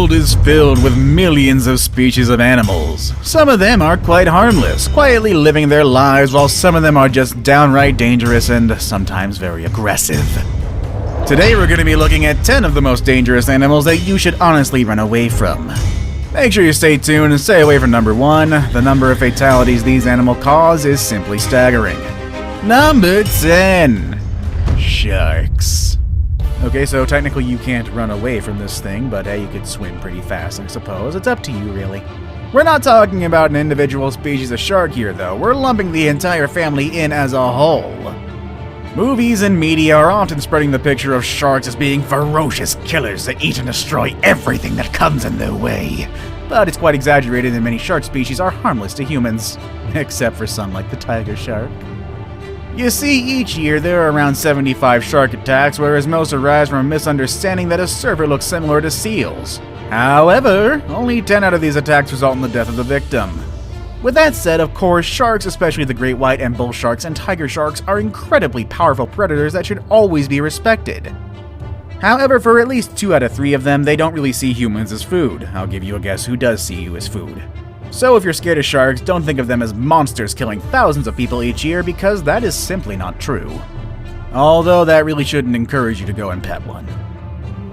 world is filled with millions of species of animals. Some of them are quite harmless, quietly living their lives, while some of them are just downright dangerous and sometimes very aggressive. Today we're going to be looking at 10 of the most dangerous animals that you should honestly run away from. Make sure you stay tuned and stay away from number 1. The number of fatalities these animals cause is simply staggering. Number 10. Sharks. Okay, so technically you can't run away from this thing, but hey, you could swim pretty fast, I suppose. It's up to you, really. We're not talking about an individual species of shark here, though. We're lumping the entire family in as a whole. Movies and media are often spreading the picture of sharks as being ferocious killers that eat and destroy everything that comes in their way. But it's quite exaggerated, and many shark species are harmless to humans, except for some like the tiger shark. You see, each year there are around 75 shark attacks, whereas most arise from a misunderstanding that a surfer looks similar to seals. However, only 10 out of these attacks result in the death of the victim. With that said, of course, sharks, especially the great white and bull sharks and tiger sharks, are incredibly powerful predators that should always be respected. However, for at least 2 out of 3 of them, they don't really see humans as food. I'll give you a guess who does see you as food. So if you're scared of sharks, don't think of them as monsters killing thousands of people each year, because that is simply not true. Although that really shouldn't encourage you to go and pet one.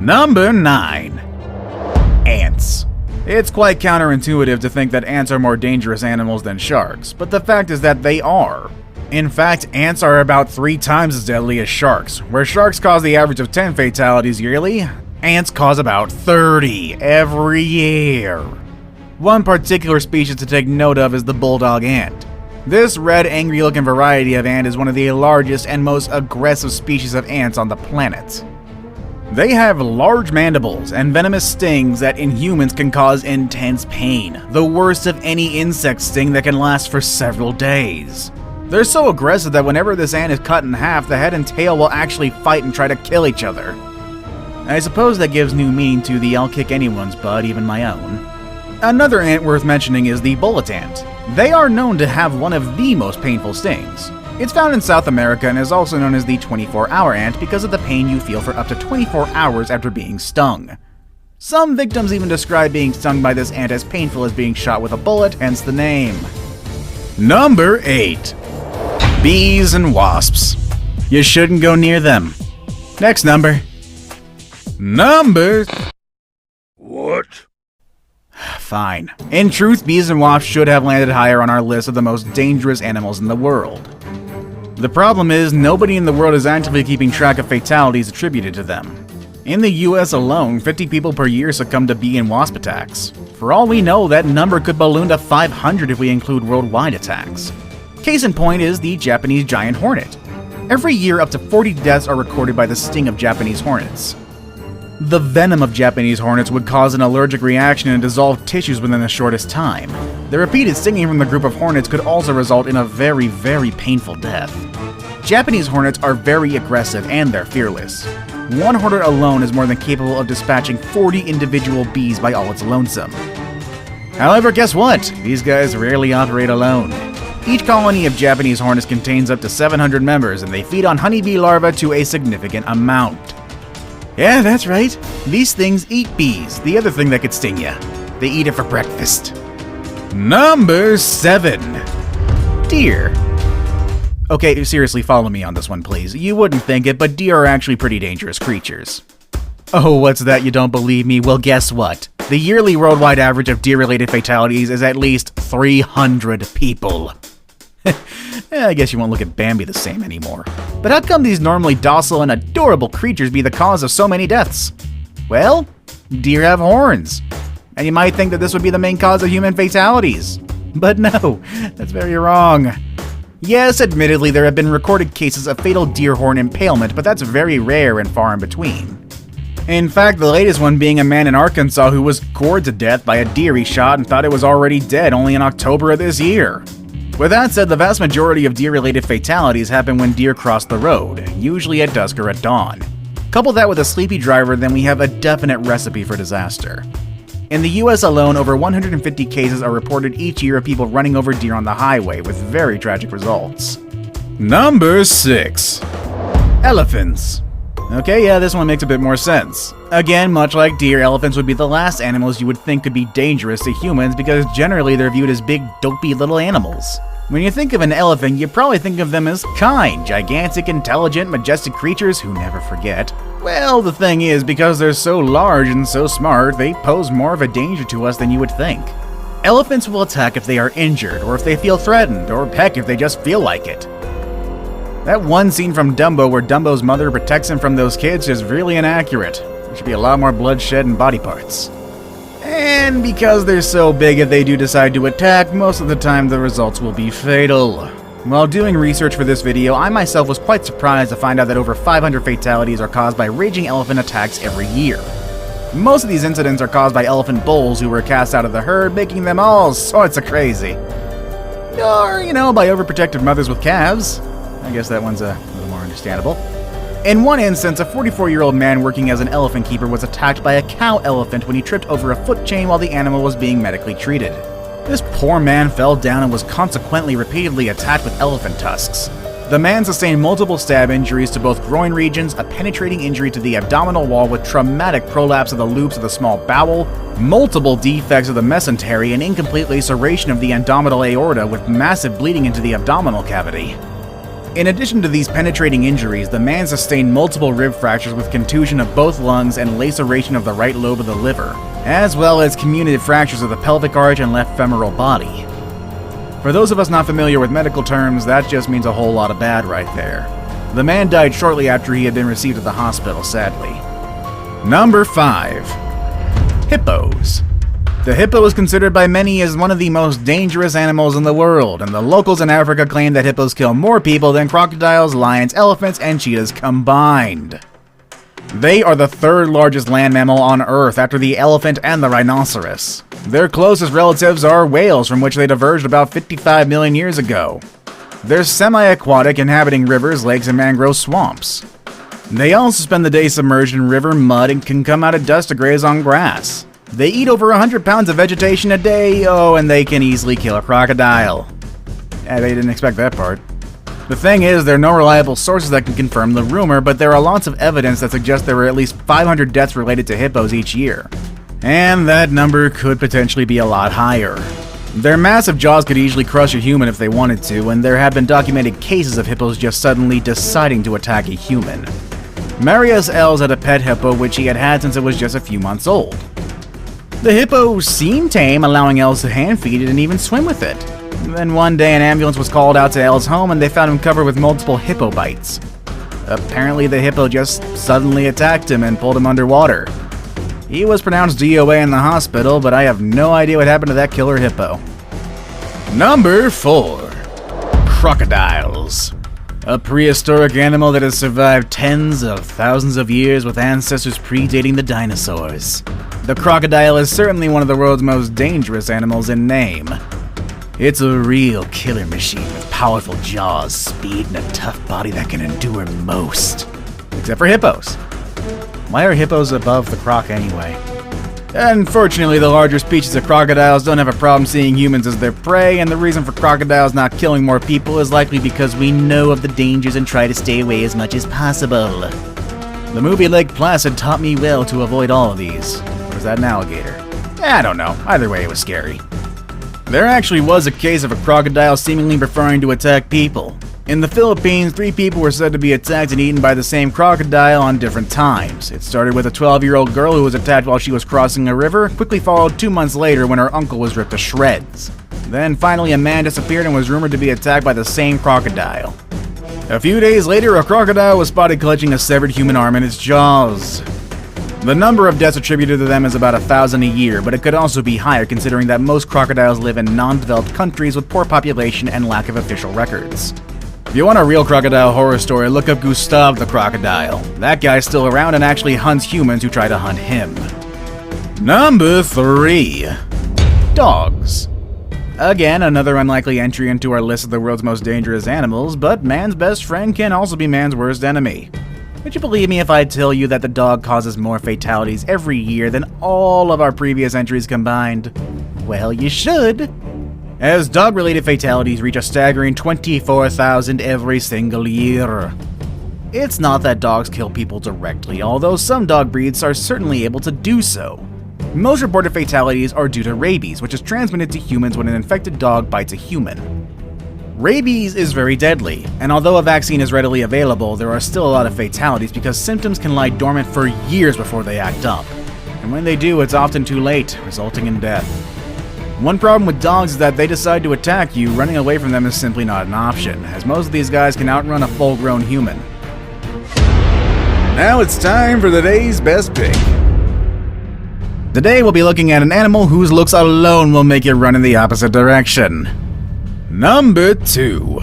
Number 9. Ants. It's quite counterintuitive to think that ants are more dangerous animals than sharks, but the fact is that they are. In fact, ants are about 3 times as deadly as sharks. Where sharks cause the average of 10 fatalities yearly, ants cause about 30 every year. One particular species to take note of is the bulldog ant. This red, angry-looking variety of ant is one of the largest and most aggressive species of ants on the planet. They have large mandibles and venomous stings that in humans can cause intense pain, the worst of any insect sting that can last for several days. They're so aggressive that whenever this ant is cut in half, the head and tail will actually fight and try to kill each other. I suppose that gives new meaning to the "I'll kick anyone's butt, even my own." Another ant worth mentioning is the bullet ant. They are known to have one of the most painful stings. It's found in South America and is also known as the 24-hour ant because of the pain you feel for up to 24 hours after being stung. Some victims even describe being stung by this ant as painful as being shot with a bullet, hence the name. Number 8. Bees and wasps. You shouldn't go near them. Next number. Number... What? Fine. In truth, bees and wasps should have landed higher on our list of the most dangerous animals in the world. The problem is, nobody in the world is actively keeping track of fatalities attributed to them. In the US alone, 50 people per year succumb to bee and wasp attacks. For all we know, that number could balloon to 500 if we include worldwide attacks. Case in point is the Japanese giant hornet. Every year, up to 40 deaths are recorded by the sting of Japanese hornets. The venom of Japanese hornets would cause an allergic reaction and dissolve tissues within the shortest time. The repeated stinging from the group of hornets could also result in a very, very painful death. Japanese hornets are very aggressive and they're fearless. One hornet alone is more than capable of dispatching 40 individual bees by all its lonesome. However, guess what? These guys rarely operate alone. Each colony of Japanese hornets contains up to 700 members, and they feed on honeybee larvae to a significant amount. Yeah, that's right. These things eat bees, the other thing that could sting you. They eat it for breakfast. Number 7. Deer. Okay, seriously, follow me on this one, please. You wouldn't think it, but deer are actually pretty dangerous creatures. Oh, what's that? You don't believe me? Well, guess what? The yearly worldwide average of deer-related fatalities is at least 300 people. I guess you won't look at Bambi the same anymore. But how come these normally docile and adorable creatures be the cause of so many deaths? Well, deer have horns. And you might think that this would be the main cause of human fatalities. But no, that's very wrong. Yes, admittedly, there have been recorded cases of fatal deer horn impalement, but that's very rare and far in between. In fact, the latest one being a man in Arkansas who was gored to death by a deer he shot and thought it was already dead only in October of this year. With that said, the vast majority of deer-related fatalities happen when deer cross the road, usually at dusk or at dawn. Couple that with a sleepy driver, then we have a definite recipe for disaster. In the US alone, over 150 cases are reported each year of people running over deer on the highway, with very tragic results. Number 6. Elephants. Okay, yeah, this one makes a bit more sense. Again, much like deer, elephants would be the last animals you would think could be dangerous to humans because generally they're viewed as big, dopey little animals. When you think of an elephant, you probably think of them as kind, gigantic, intelligent, majestic creatures who never forget. Well, the thing is, because they're so large and so smart, they pose more of a danger to us than you would think. Elephants will attack if they are injured, or if they feel threatened, or heck, if they just feel like it. That one scene from Dumbo where Dumbo's mother protects him from those kids is really inaccurate. There should be a lot more bloodshed and body parts. And because they're so big, if they do decide to attack, most of the time the results will be fatal. While doing research for this video, I myself was quite surprised to find out that over 500 fatalities are caused by raging elephant attacks every year. Most of these incidents are caused by elephant bulls who were cast out of the herd, making them all sorts of crazy. Or, by overprotective mothers with calves. I guess that one's a little more understandable. In one instance, a 44-year-old man working as an elephant keeper was attacked by a cow elephant when he tripped over a foot chain while the animal was being medically treated. This poor man fell down and was consequently repeatedly attacked with elephant tusks. The man sustained multiple stab injuries to both groin regions, a penetrating injury to the abdominal wall with traumatic prolapse of the loops of the small bowel, multiple defects of the mesentery, and incomplete laceration of the abdominal aorta with massive bleeding into the abdominal cavity. In addition to these penetrating injuries, the man sustained multiple rib fractures with contusion of both lungs and laceration of the right lobe of the liver, as well as comminuted fractures of the pelvic arch and left femoral body. For those of us not familiar with medical terms, that just means a whole lot of bad right there. The man died shortly after he had been received at the hospital, sadly. Number 5. Hippos. The hippo is considered by many as one of the most dangerous animals in the world, and the locals in Africa claim that hippos kill more people than crocodiles, lions, elephants, and cheetahs combined. They are the third largest land mammal on Earth after the elephant and the rhinoceros. Their closest relatives are whales, from which they diverged about 55 million years ago. They're semi-aquatic, inhabiting rivers, lakes, and mangrove swamps. They also spend the day submerged in river mud and can come out at dusk to graze on grass. They eat over 100 pounds of vegetation a day, and they can easily kill a crocodile. Yeah, they didn't expect that part. The thing is, there are no reliable sources that can confirm the rumor, but there are lots of evidence that suggests there were at least 500 deaths related to hippos each year. And that number could potentially be a lot higher. Their massive jaws could easily crush a human if they wanted to, and there have been documented cases of hippos just suddenly deciding to attack a human. Marius Els had a pet hippo which he had had since it was just a few months old. The hippo seemed tame, allowing Els to hand feed it and even swim with it. Then one day an ambulance was called out to Els' home and they found him covered with multiple hippo bites. Apparently the hippo just suddenly attacked him and pulled him underwater. He was pronounced DOA in the hospital, but I have no idea what happened to that killer hippo. Number 4. Crocodiles. A prehistoric animal that has survived tens of thousands of years with ancestors predating the dinosaurs. The crocodile is certainly one of the world's most dangerous animals in name. It's a real killer machine with powerful jaws, speed, and a tough body that can endure most. Except for hippos. Why are hippos above the croc anyway? Unfortunately, the larger species of crocodiles don't have a problem seeing humans as their prey, and the reason for crocodiles not killing more people is likely because we know of the dangers and try to stay away as much as possible. The movie Lake Placid taught me well to avoid all of these. Or is that an alligator? I don't know. Either way, it was scary. There actually was a case of a crocodile seemingly preferring to attack people. In the Philippines, 3 people were said to be attacked and eaten by the same crocodile on different times. It started with a 12-year-old girl who was attacked while she was crossing a river, quickly followed 2 months later when her uncle was ripped to shreds. Then finally a man disappeared and was rumored to be attacked by the same crocodile. A few days later, a crocodile was spotted clutching a severed human arm in its jaws. The number of deaths attributed to them is about 1,000 a year, but it could also be higher considering that most crocodiles live in non-developed countries with poor population and lack of official records. If you want a real crocodile horror story, look up Gustav the crocodile. That guy's still around and actually hunts humans who try to hunt him. Number 3. Dogs. Again, another unlikely entry into our list of the world's most dangerous animals, but man's best friend can also be man's worst enemy. Would you believe me if I tell you that the dog causes more fatalities every year than all of our previous entries combined? Well, you should. As dog-related fatalities reach a staggering 24,000 every single year. It's not that dogs kill people directly, although some dog breeds are certainly able to do so. Most reported fatalities are due to rabies, which is transmitted to humans when an infected dog bites a human. Rabies is very deadly, and although a vaccine is readily available, there are still a lot of fatalities because symptoms can lie dormant for years before they act up. And when they do, it's often too late, resulting in death. One problem with dogs is that they decide to attack you, running away from them is simply not an option, as most of these guys can outrun a full-grown human. Now it's time for the day's best pick. Today we'll be looking at an animal whose looks alone will make you run in the opposite direction. Number 2.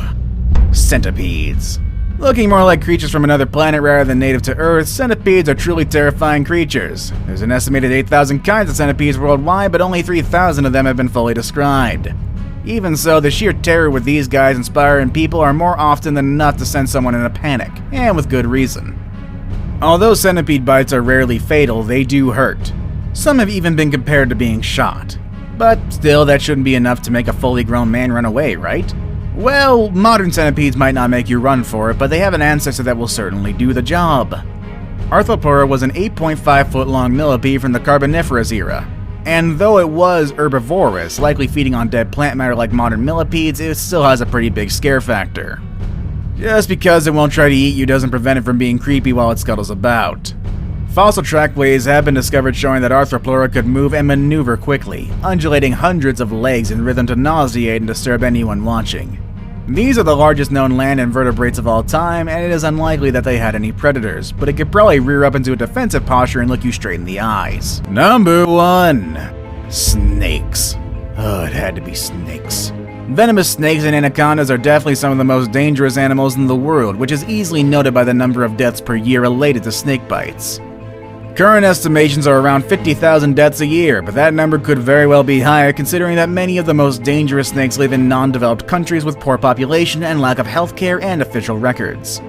Centipedes. Looking more like creatures from another planet rather than native to Earth, centipedes are truly terrifying creatures. There's an estimated 8,000 kinds of centipedes worldwide, but only 3,000 of them have been fully described. Even so, the sheer terror with these guys inspiring people are more often than not to send someone in a panic, and with good reason. Although centipede bites are rarely fatal, they do hurt. Some have even been compared to being shot. But still, that shouldn't be enough to make a fully grown man run away, right? Well, modern centipedes might not make you run for it, but they have an ancestor that will certainly do the job. Arthroplura was an 8.5-foot long millipede from the Carboniferous era. And though it was herbivorous, likely feeding on dead plant matter like modern millipedes, it still has a pretty big scare factor. Just because it won't try to eat you doesn't prevent it from being creepy while it scuttles about. Fossil trackways have been discovered showing that Arthroplura could move and maneuver quickly, undulating hundreds of legs in rhythm to nauseate and disturb anyone watching. These are the largest known land invertebrates of all time, and it is unlikely that they had any predators, but it could probably rear up into a defensive posture and look you straight in the eyes. Number 1. Snakes. Oh, it had to be snakes. Venomous snakes and anacondas are definitely some of the most dangerous animals in the world, which is easily noted by the number of deaths per year related to snake bites. Current estimations are around 50,000 deaths a year, but that number could very well be higher considering that many of the most dangerous snakes live in non-developed countries with poor population and lack of healthcare and official records.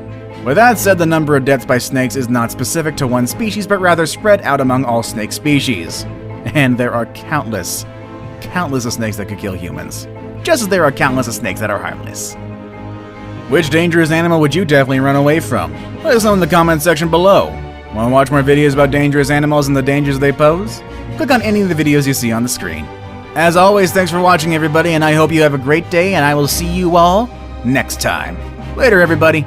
With that said, the number of deaths by snakes is not specific to one species, but rather spread out among all snake species. And there are countless of snakes that could kill humans, just as there are countless of snakes that are harmless. Which dangerous animal would you definitely run away from? Let us know in the comment section below. Want to watch more videos about dangerous animals and the dangers they pose? Click on any of the videos you see on the screen. As always, thanks for watching everybody, and I hope you have a great day, and I will see you all next time. Later everybody.